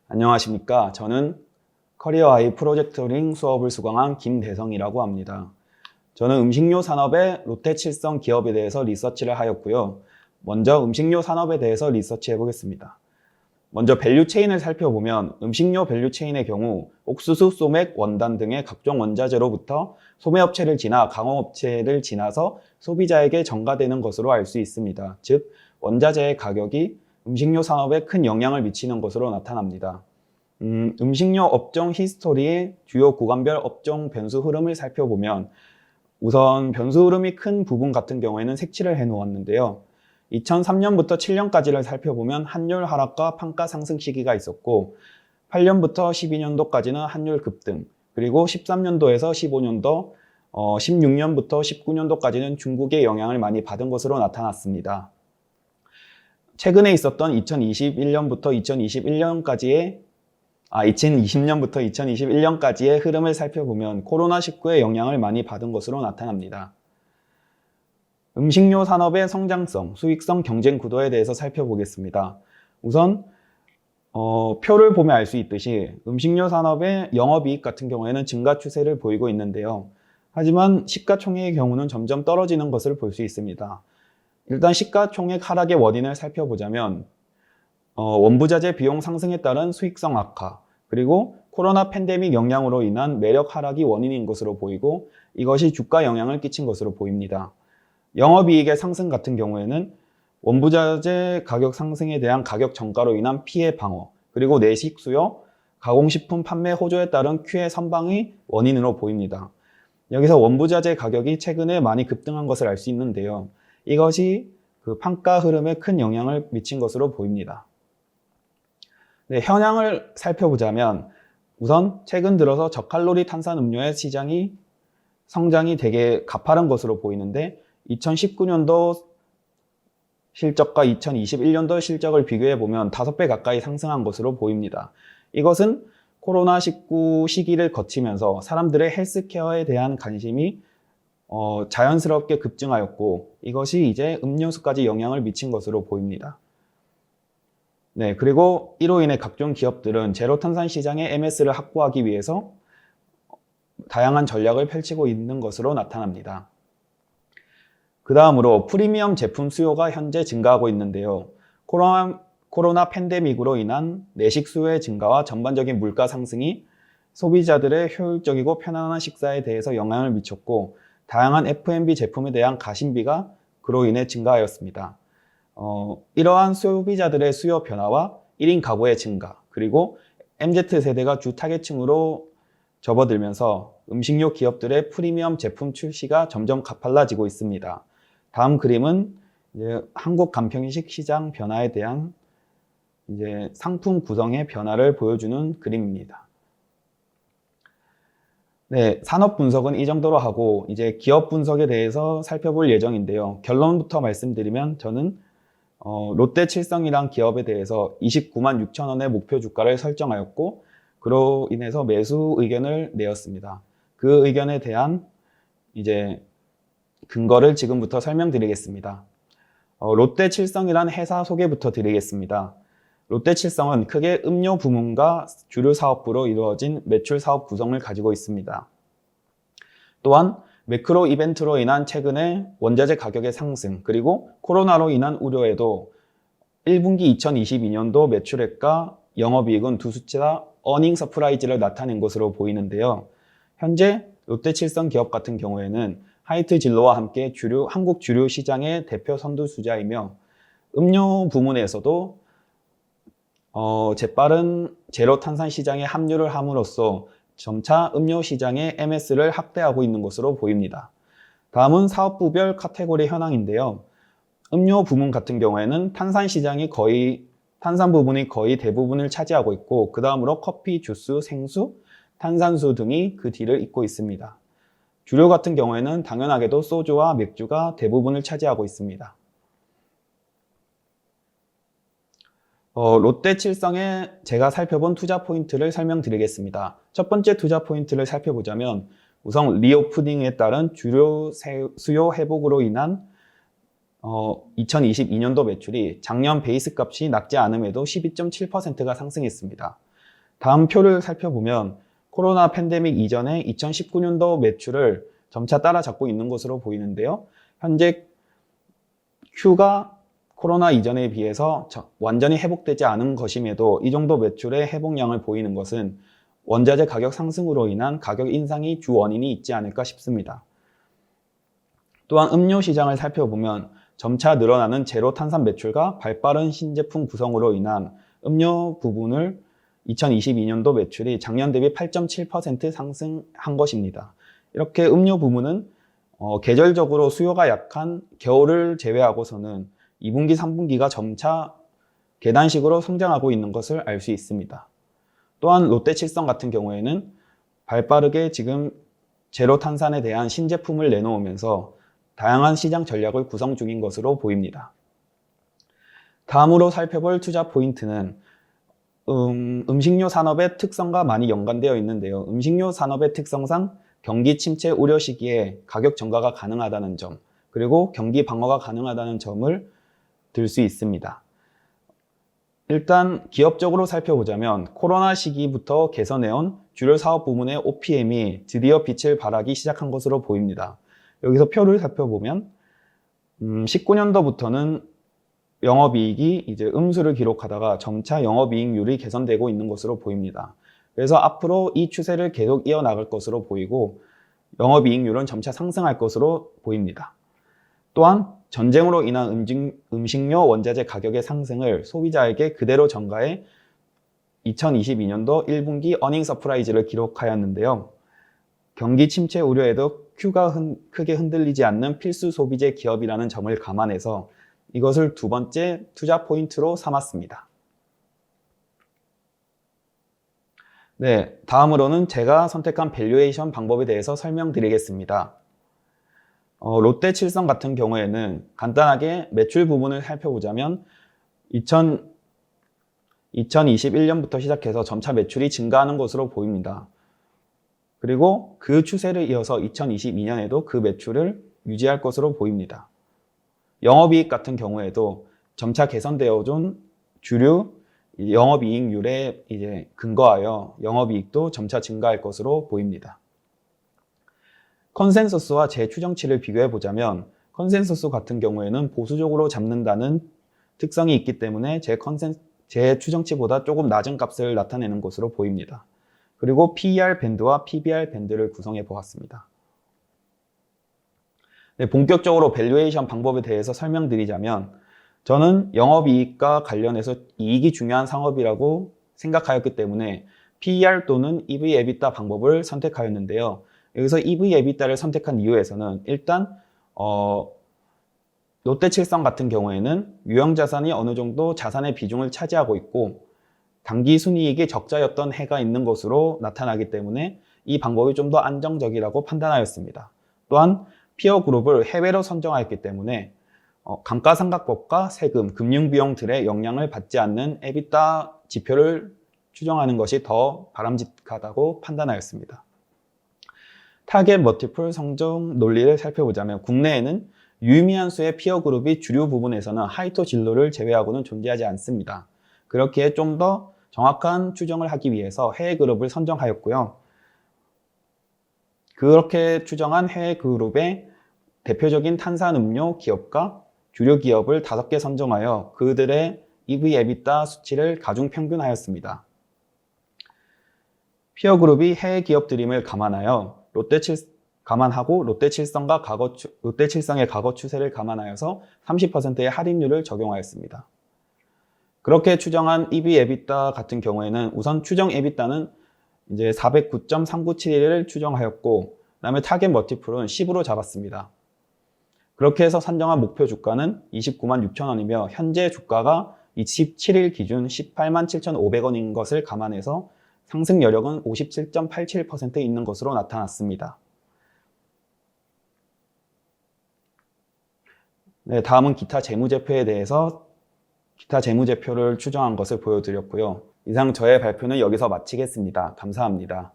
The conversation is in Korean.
안녕하십니까. 저는 커리어아이 프로젝터링 수업을 수강한 김대성이라고 합니다. 저는 음식료 산업의 롯데칠성 기업에 대해서 리서치를 하였고요. 먼저 음식료 산업에 대해서 리서치해 보겠습니다. 먼저 밸류체인을 살펴보면 음식료 밸류체인의 경우 옥수수, 소맥, 원단 등의 각종 원자재로부터 소매업체를 지나 강호업체를 지나서 소비자에게 전가되는 것으로 알 수 있습니다. 즉, 원자재의 가격이 음식료 산업에 큰 영향을 미치는 것으로 나타납니다. 음식료 업종 히스토리의 주요 구간별 업종 변수 흐름을 살펴보면 우선 변수 흐름이 큰 부분 같은 경우에는 색칠을 해 놓았는데요. 2003년부터 7년까지를 살펴보면 환율 하락과 판가 상승 시기가 있었고 8년부터 12년도까지는 환율 급등, 그리고 13년도에서 15년도, 16년부터 19년도까지는 중국의 영향을 많이 받은 것으로 나타났습니다. 최근에 있었던 2020년부터 2021년까지의 흐름을 살펴보면 코로나19의 영향을 많이 받은 것으로 나타납니다. 음식료 산업의 성장성, 수익성, 경쟁 구도에 대해서 살펴보겠습니다. 우선 표를 보면 알 수 있듯이 음식료 산업의 영업이익 같은 경우에는 증가 추세를 보이고 있는데요. 하지만 시가총액의 경우는 점점 떨어지는 것을 볼 수 있습니다. 일단 시가총액 하락의 원인을 살펴보자면 원부자재 비용 상승에 따른 수익성 악화, 그리고 코로나 팬데믹 영향으로 인한 매력 하락이 원인인 것으로 보이고 이것이 주가 영향을 끼친 것으로 보입니다. 영업이익의 상승 같은 경우에는 원부자재 가격 상승에 대한 가격 전가로 인한 피해 방어, 그리고 내식 수요, 가공식품 판매 호조에 따른 큐의 선방이 원인으로 보입니다. 여기서 원부자재 가격이 최근에 많이 급등한 것을 알 수 있는데요. 이것이 그 판가 흐름에 큰 영향을 미친 것으로 보입니다. 네, 현황을 살펴보자면 우선 최근 들어서 저칼로리 탄산음료의 시장이 성장이 되게 가파른 것으로 보이는데 2019년도 실적과 2021년도 실적을 비교해 보면 5배 가까이 상승한 것으로 보입니다. 이것은 코로나19 시기를 거치면서 사람들의 헬스케어에 대한 관심이 자연스럽게 급증하였고 이것이 이제 음료수까지 영향을 미친 것으로 보입니다. 네, 그리고 이로 인해 각종 기업들은 제로탄산 시장의 MS를 확보하기 위해서 다양한 전략을 펼치고 있는 것으로 나타납니다. 그 다음으로 프리미엄 제품 수요가 현재 증가하고 있는데요. 코로나 팬데믹으로 인한 내식 수요의 증가와 전반적인 물가 상승이 소비자들의 효율적이고 편안한 식사에 대해서 영향을 미쳤고 다양한 F&B 제품에 대한 가심비가 그로 인해 증가하였습니다. 이러한 소비자들의 수요 변화와 1인 가구의 증가, 그리고 MZ세대가 주 타겟층으로 접어들면서 음식료 기업들의 프리미엄 제품 출시가 점점 가팔라지고 있습니다. 다음 그림은 이제 한국 간편식 시장 변화에 대한 이제 상품 구성의 변화를 보여주는 그림입니다. 네, 산업 분석은 이 정도로 하고 이제 기업 분석에 대해서 살펴볼 예정인데요. 결론부터 말씀드리면 저는 롯데칠성이란 기업에 대해서 29만 6천 원의 목표 주가를 설정하였고 그로 인해서 매수 의견을 내었습니다. 그 의견에 대한 이제 근거를 지금부터 설명드리겠습니다. 롯데칠성이란 회사 소개부터 드리겠습니다. 롯데칠성은 크게 음료 부문과 주류 사업부로 이루어진 매출 사업 구성을 가지고 있습니다. 또한 매크로 이벤트로 인한 최근의 원자재 가격의 상승, 그리고 코로나로 인한 우려에도 1분기 2022년도 매출액과 영업이익은 두 숫자 어닝 서프라이즈를 나타낸 것으로 보이는데요. 현재 롯데칠성 기업 같은 경우에는 하이트 진로와 함께 한국 주류 시장의 대표 선두주자이며 음료 부문에서도 재빠른 제로 탄산 시장에 합류를 함으로써 점차 음료 시장의 MS를 확대하고 있는 것으로 보입니다. 다음은 사업부별 카테고리 현황인데요. 음료 부문 같은 경우에는 탄산 부분이 거의 대부분을 차지하고 있고 그 다음으로 커피, 주스, 생수, 탄산수 등이 그 뒤를 잇고 있습니다. 주류 같은 경우에는 당연하게도 소주와 맥주가 대부분을 차지하고 있습니다. 롯데칠성에 제가 살펴본 투자 포인트를 설명드리겠습니다. 첫 번째 투자 포인트를 살펴보자면 우선 리오프닝에 따른 주류 수요 회복으로 인한 2022년도 매출이 작년 베이스 값이 낮지 않음에도 12.7%가 상승했습니다. 다음 표를 살펴보면 코로나 팬데믹 이전에 2019년도 매출을 점차 따라잡고 있는 것으로 보이는데요. 현재 Q가 코로나 이전에 비해서 완전히 회복되지 않은 것임에도 이 정도 매출의 회복량을 보이는 것은 원자재 가격 상승으로 인한 가격 인상이 주 원인이 있지 않을까 싶습니다. 또한 음료 시장을 살펴보면 점차 늘어나는 제로 탄산 매출과 발빠른 신제품 구성으로 인한 음료 부분을 2022년도 매출이 작년 대비 8.7% 상승한 것입니다. 이렇게 음료 부문은 계절적으로 수요가 약한 겨울을 제외하고서는 2분기, 3분기가 점차 계단식으로 성장하고 있는 것을 알 수 있습니다. 또한 롯데칠성 같은 경우에는 발빠르게 지금 제로 탄산에 대한 신제품을 내놓으면서 다양한 시장 전략을 구성 중인 것으로 보입니다. 다음으로 살펴볼 투자 포인트는 음식료 산업의 특성과 많이 연관되어 있는데요. 음식료 산업의 특성상 경기 침체 우려 시기에 가격 전가가 가능하다는 점, 그리고 경기 방어가 가능하다는 점을 들 수 있습니다. 일단 기업적으로 살펴보자면 코로나 시기부터 개선해온 주요 사업 부문의 OPM이 드디어 빛을 발하기 시작한 것으로 보입니다. 여기서 표를 살펴보면 19년도부터는 영업이익이 이제 음수를 기록하다가 점차 영업이익률이 개선되고 있는 것으로 보입니다. 그래서 앞으로 이 추세를 계속 이어나갈 것으로 보이고 영업이익률은 점차 상승할 것으로 보입니다. 또한 전쟁으로 인한 음식료 원자재 가격의 상승을 소비자에게 그대로 전가해 2022년도 1분기 어닝 서프라이즈를 기록하였는데요. 경기 침체 우려에도 Q가 크게 흔들리지 않는 필수 소비재 기업이라는 점을 감안해서 이것을 두 번째 투자 포인트로 삼았습니다. 네, 다음으로는 제가 선택한 밸류에이션 방법에 대해서 설명드리겠습니다. 롯데칠성 같은 경우에는 간단하게 매출 부분을 살펴보자면 2021년부터 시작해서 점차 매출이 증가하는 것으로 보입니다. 그리고 그 추세를 이어서 2022년에도 그 매출을 유지할 것으로 보입니다. 영업이익 같은 경우에도 점차 개선되어 온 주류 영업이익률에 이제 근거하여 영업이익도 점차 증가할 것으로 보입니다. 컨센서스와 제 추정치를 비교해 보자면 컨센서스 같은 경우에는 보수적으로 잡는다는 특성이 있기 때문에 제 추정치보다 조금 낮은 값을 나타내는 것으로 보입니다. 그리고 PER 밴드와 PBR 밴드를 구성해 보았습니다. 네, 본격적으로 밸류에이션 방법에 대해서 설명드리자면 저는 영업이익과 관련해서 이익이 중요한 상업이라고 생각하였기 때문에 PER 또는 EV/EBITDA 방법을 선택하였는데요. 여기서 EV/EBITDA를 선택한 이유에서는 일단 롯데칠성 같은 경우에는 유형자산이 어느 정도 자산의 비중을 차지하고 있고 단기 순이익이 적자였던 해가 있는 것으로 나타나기 때문에 이 방법이 좀 더 안정적이라고 판단하였습니다. 또한 피어 그룹을 해외로 선정하였기 때문에 감가상각법과 세금, 금융비용들의 영향을 받지 않는 EBITDA 지표를 추정하는 것이 더 바람직하다고 판단하였습니다. 타겟 멀티플 성정 논리를 살펴보자면 국내에는 유의미한 수의 피어 그룹이 주류 부분에서는 하이토 진로를 제외하고는 존재하지 않습니다. 그렇기에 좀 더 정확한 추정을 하기 위해서 해외 그룹을 선정하였고요. 그렇게 추정한 해외 그룹의 대표적인 탄산음료 기업과 주류 기업을 5개 선정하여 그들의 EV/EBITDA 수치를 가중 평균하였습니다. 피어 그룹이 해외 기업들임을 감안하고 롯데칠성의 과거 추세를 감안하여서 30%의 할인율을 적용하였습니다. 그렇게 추정한 EV/EBITDA 같은 경우에는 우선 추정 EBITDA는 이제 409.3971을 추정하였고, 그다음에 타겟 멀티플은 10으로 잡았습니다. 그렇게 해서 산정한 목표 주가는 29만 6천 원이며 현재 주가가 27일 기준 18만 7,500원인 것을 감안해서 상승 여력은 57.87% 있는 것으로 나타났습니다. 네, 다음은 기타 재무제표에 대해서 기타 재무제표를 추정한 것을 보여드렸고요. 이상 저의 발표는 여기서 마치겠습니다. 감사합니다.